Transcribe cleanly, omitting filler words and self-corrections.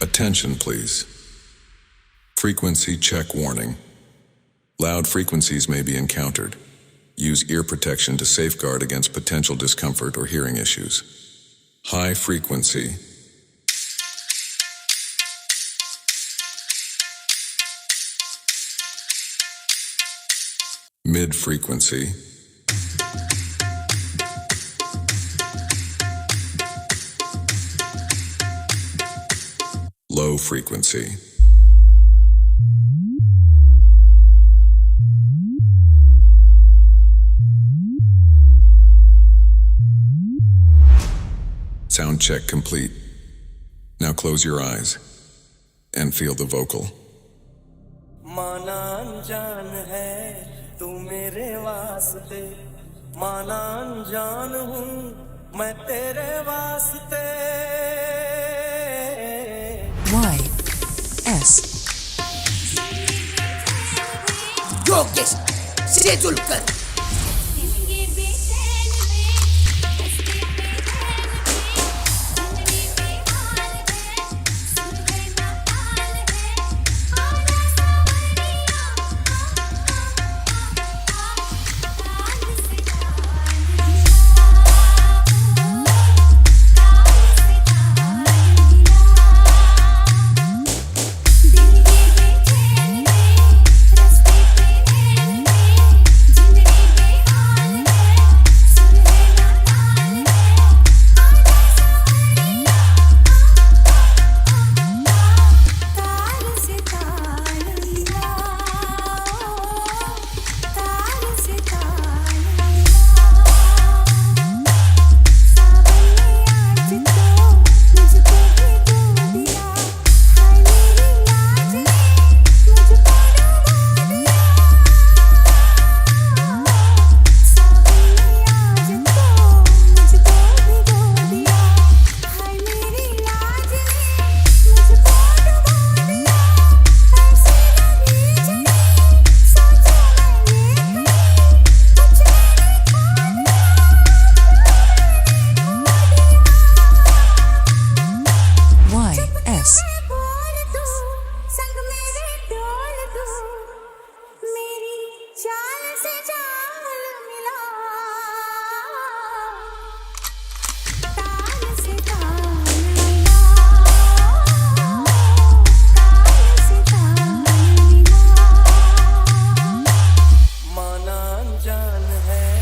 Attention, please. Frequency check warning. Loud frequencies may be encountered. Use ear protection to safeguard against potential discomfort or hearing issues. High frequency. Mid frequency. Low frequency. Sound check complete. Now close your eyes and feel the vocal. माना अनजान है तू मेरे वास्ते, माना अनजान हूँ मैं तेरे वास्ते। YS योगेश शेजुलकर माना अनजान है